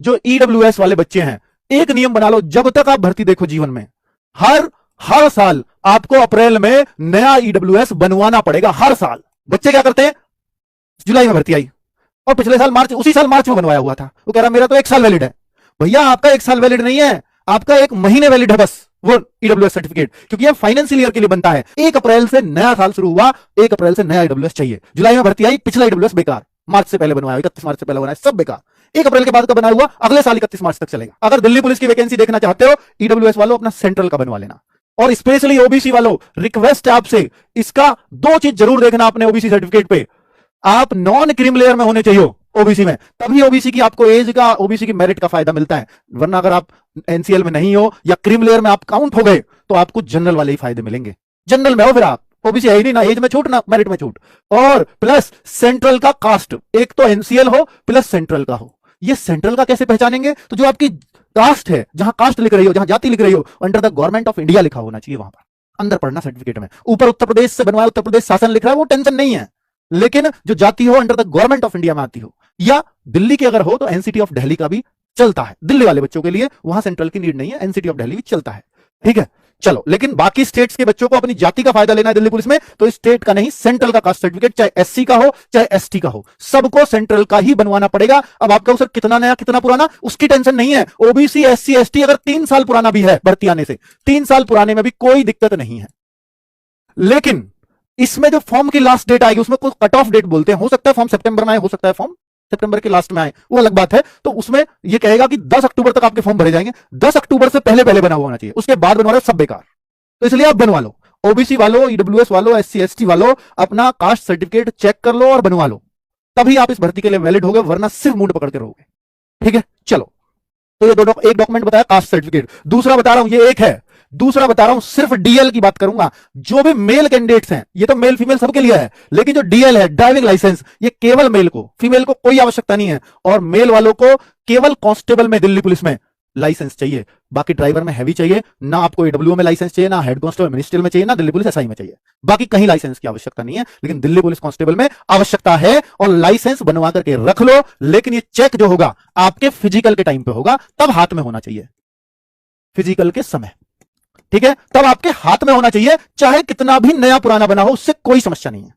जो ईडब्ल्यूएस वाले बच्चे हैं, एक नियम बना लो, जब तक आप भर्ती देखो जीवन में, हर साल आपको अप्रैल में नया ईडब्ल्यूएस बनवाना पड़ेगा। हर साल। बच्चे क्या करते हैं, जुलाई में भर्ती आई और पिछले साल मार्च, उसी साल मार्च में बनवाया हुआ था, वो कह रहा मेरा तो 1 साल वैलिड है। भैया आपका 1 साल वैलिड नहीं है, आपका 1 महीने वैलिड है बस वो ईडब्ल्यूएस सर्टिफिकेट, क्योंकि ये फाइनेंशियल ईयर के लिए बनता है। 1 अप्रैल से नया साल शुरू हुआ, 1 अप्रैल से नया ईडब्ल्यूएस चाहिए। जुलाई में भर्ती आई, पिछला ईडब्ल्यूएस बेकार, मार्च से पहले बनवाया, 31 मार्च से पहले बनाया, सब बेकार। 1 अप्रैल के बाद का बनाया हुआ अगले साल 31 मार्च तक चलेगा। अगर दिल्ली पुलिस की वैकेंसी देखना चाहते हो, ईडब्ल्यूएस वालों अपना सेंट्रल का बनवा लेना। और स्पेशली ओबीसी वालों, रिक्वेस्ट है आपसे, इसका 2 चीज जरूर देखना अपने ओबीसी सर्टिफिकेट पे। आप नॉन क्रीम लेयर में होने चाहिए ओबीसी में, तभी ओबीसी की आपको एज का, ओबीसी की मेरिट का फायदा मिलता है। वरना अगर आप एनसीएल में नहीं हो या क्रीम लेयर में आप काउंट हो गए तो आपको जनरल वाले ही फायदे मिलेंगे। जनरल में हो फिर आप, ओबीसी है ही नहीं, ना एज में छूट ना मेरिट में छूट। और प्लस सेंट्रल का कास्ट, एक तो एनसीएल हो प्लस सेंट्रल का हो। ये सेंट्रल का कैसे पहचानेंगे, तो जो आपकी कास्ट है, जहां कास्ट लिख रही हो, जहां जाति लिख रही हो, under the government of India लिखा होना चाहिए, वहां पर अंदर पढ़ना सर्टिफिकेट में। ऊपर उत्तर प्रदेश से बनवाया, उत्तर प्रदेश शासन लिख रहा है, वो टेंशन नहीं है, लेकिन जो जाति हो under the government of India में आती हो, या दिल्ली की अगर हो तो एनसीटी ऑफ दिल्ली का भी चलता है। दिल्ली वाले बच्चों के लिए वहां सेंट्रल की नीड नहीं है, एनसीटी ऑफ दिल्ली भी चलता है। ठीक है, चलो। लेकिन बाकी स्टेट्स के बच्चों को अपनी जाति का फायदा लेना है दिल्ली पुलिस में, तो स्टेट का नहीं, सेंट्रल का कास्ट सर्टिफिकेट, चाहे एससी का हो चाहे एसटी का हो, सबको सेंट्रल का ही बनवाना पड़ेगा। अब आपका सर कितना नया कितना पुराना, उसकी टेंशन नहीं है। ओबीसी एससी एसटी अगर 3 साल पुराना भी है भर्ती आने से, 3 साल पुराने में भी कोई दिक्कत नहीं है। लेकिन इसमें जो फॉर्म की लास्ट डेट आएगी, उसमें कुछ कट ऑफ डेट बोलते हैं। हो सकता है फॉर्म सितंबर में आए, हो सकता है फॉर्म सितंबर के लास्ट में आए, वो अलग बात है। तो उसमें ये कहेगा कि 10 अक्टूबर तक आपके फॉर्म भरे जाएंगे। 10 अक्टूबर से पहले पहले बना हुआ होना चाहिए, उसके बाद बनवा रहे सब बेकार। तो इसलिए आप बनवा लो, ओबीसी वालों, ईडब्ल्यूएस वालों, एससी एसटी वालों, अपना कास्ट सर्टिफिकेट चेक कर लो और बनवा लो, तभी आप इस भर्ती के लिए वैलिड होगे, वरना सिर्फ मुंड पकड़ के रहोगे। ठीक है, चलो। तो ये एक डॉक्यूमेंट बताया कास्ट सर्टिफिकेट, दूसरा बता रहा हूं ये एक है, दूसरा बता रहा हूं सिर्फ डीएल की बात करूंगा। जो भी मेल कैंडिडेट्स हैं, ये तो मेल फीमेल सबके लिए है, लेकिन जो डीएल है, ड्राइविंग लाइसेंस, ये केवल मेल को, फीमेल को कोई आवश्यकता नहीं है। और मेल वालों को केवल कांस्टेबल में दिल्ली पुलिस में लाइसेंस चाहिए, बाकी ड्राइवर में हैवी चाहिए ना। आपको एडब्ल्यू में लाइसेंस चाहिए ना, हेड कांस्टेबल मिनिस्ट्रियल में चाहिए ना, दिल्ली पुलिस एसआई में चाहिए। बाकी कहीं लाइसेंस की आवश्यकता नहीं है, लेकिन दिल्ली पुलिस कांस्टेबल में आवश्यकता है। और लाइसेंस बनवा करके रख लो, लेकिन ये चेक जो होगा आपके फिजिकल के टाइम पे होगा, तब हाथ में होना चाहिए, फिजिकल के समय। ठीक है, तब आपके हाथ में होना चाहिए, चाहे कितना भी नया पुराना बना हो, उससे कोई समस्या नहीं है।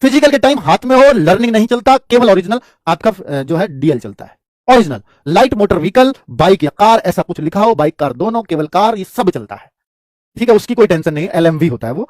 फिजिकल के टाइम हाथ में हो, लर्निंग नहीं चलता, केवल ओरिजिनल आपका जो है डीएल चलता है। Original light motor vehicle, bike या कार, ऐसा कुछ लिखा हो, बाइक कार दोनों, केवल कार, ये सब चलता है। ठीक है, उसकी कोई टेंशन नहीं है, एलएमवी होता है वो,